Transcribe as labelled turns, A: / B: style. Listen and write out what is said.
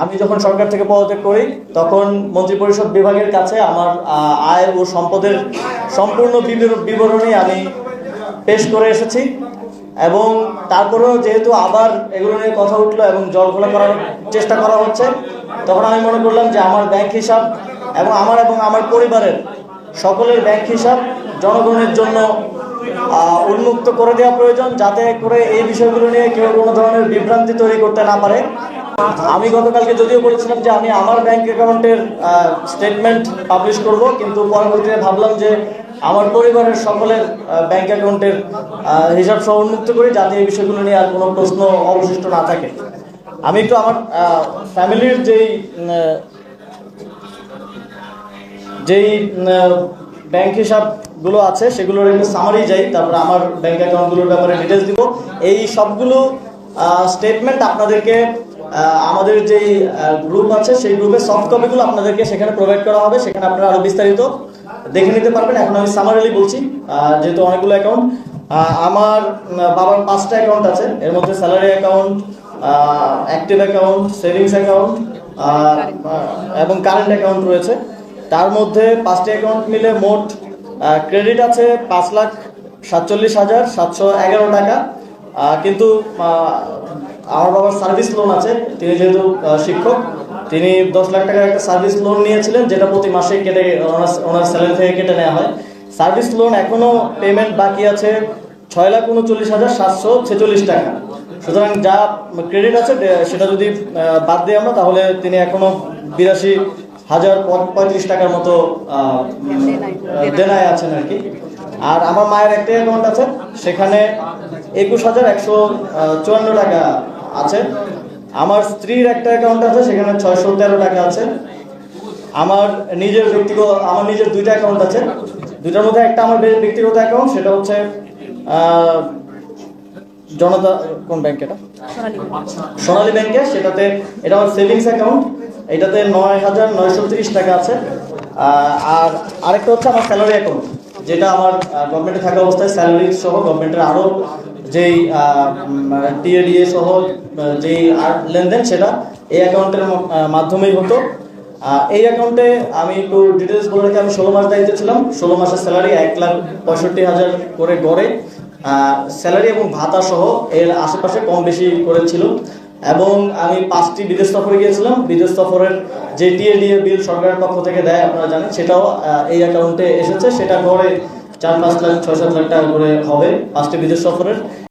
A: আমি যখন সরকার থেকে পদত্যাগ করি তখন মন্ত্রিপরিষদ বিভাগের কাছে আমার আয় ও সম্পদের সম্পূর্ণ বিবরণী আমি পেশ করে এসেছি। এবং তারপরেও যেহেতু আবার এগুলো নিয়ে কথা উঠলো এবং জলঘোলা করার চেষ্টা করা হচ্ছে, তখন আমি মনে করলাম যে আমার ব্যাংক হিসাব এবং আমার পরিবারের সকলের ব্যাংক হিসাব জনগণের জন্য উন্মুক্ত করে দেওয়া প্রয়োজন, যাতে করে এই বিষয়গুলো নিয়ে কেউ কোনো ধরনের বিভ্রান্তি তৈরি করতে না পারে। আমি গতকালকে যদিও বলেছিলাম যে আমি আমার ব্যাংক অ্যাকাউন্টের স্টেটমেন্ট পাবলিশ করব, কিন্তু পরবর্তীতে ভাবলাম যে আমার পরিবারের সকলের ব্যাংক অ্যাকাউন্টের হিসাব সহ উন্মুক্ত করি, যাতে এই বিষয়গুলো নিয়ে আর কোনো প্রশ্ন অবশিষ্ট না থাকে। আমি একটু আমার ফ্যামিলির যেই ব্যাংক হিসাবগুলো আছে সেগুলোর একটু সামারি যাই, তারপরে আমার ব্যাংক অ্যাকাউন্টগুলোর ব্যাপারে ডিটেলস দিব। এই সবগুলো স্টেটমেন্ট আপনাদেরকে আমাদের যেই গ্রুপ আছে সেই গ্রুপে সফট কপিগুলো আপনাদেরকে সেখানে প্রোভাইড করা হবে, সেখানে আপনারা আরও বিস্তারিত দেখে নিতে পারবেন। এখন আমি সামারিলি বলছি, যেহেতু অনেকগুলো অ্যাকাউন্ট। আমার বাবার 5টা অ্যাকাউন্ট আছে, এর মধ্যে salary account, active account, savings account এবং কারেন্ট অ্যাকাউন্ট রয়েছে। তার মধ্যে 5টি অ্যাকাউন্ট মিলে মোট ক্রেডিট আছে 5,47,711 টাকা। কিন্তু আমার বাবার সার্ভিস লোন আছে, তিনি যেহেতু শিক্ষক, তিনি 10 লাখ টাকার একটা সার্ভিস লোন নিয়েছিলেন, যেটা প্রতি মাসে কেটে ওনার স্যালারি থেকে কেটে নেওয়া হয়। সার্ভিস লোন এখনও পেমেন্ট বাকি আছে 6,39,746 টাকা। সুতরাং যা ক্রেডিট আছে সেটা যদি বাদ দিই আমরা, তাহলে তিনি এখনও 82,035 টাকার মতো দেনায় আছেন আর কি। আর আমার মায়ের একটা অ্যাকাউন্ট আছে, সেখানে 21,154 টাকা আছে। আমার স্ত্রীর একটা অ্যাকাউন্ট আছে, সেখানে 613 টাকা আছে। আমার নিজের 2টা অ্যাকাউন্ট আছে, দুটার মধ্যে একটা আমার ব্যক্তিগত অ্যাকাউন্ট, সেটা হচ্ছে জনতা কোন ব্যাংক, এটা সোনালী ব্যাংকে, সেটাতে এটা আমার সেভিংস অ্যাকাউন্ট, এটাতে 9,930 টাকা আছে। আর আরেকটা হচ্ছে আমার স্যালারি অ্যাকাউন্ট, যেটা আমার গভর্নমেন্টে থাকা অবস্থায় স্যালারি সহ গভর্নমেন্টের আরও যেই টিএডিএ সহ যেই লেনদেন, সেটা এই অ্যাকাউন্টের মাধ্যমেই হতো। এই অ্যাকাউন্টে আমি একটু ডিটেলস বলে রাখি, আমি 16 মাস দায়িত্ব ছিলাম। 16 মাসের স্যালারি 1,65,000 করে গড়ে স্যালারি এবং ভাতা সহ এর আশেপাশে কম বেশি করেছিল। এবং আমি 5টি বিদেশ সফরে গিয়েছিলাম। বিদেশ সফরের যে টিএডিএ বিল সরকারের পক্ষ থেকে দেয় আপনারা জানেন, সেটাও এই অ্যাকাউন্টে এসেছে। সেটা গড়ে 4-5 লাখ 6-7 লাখ টাকা করে হবে 5টি বিদেশ সফরের।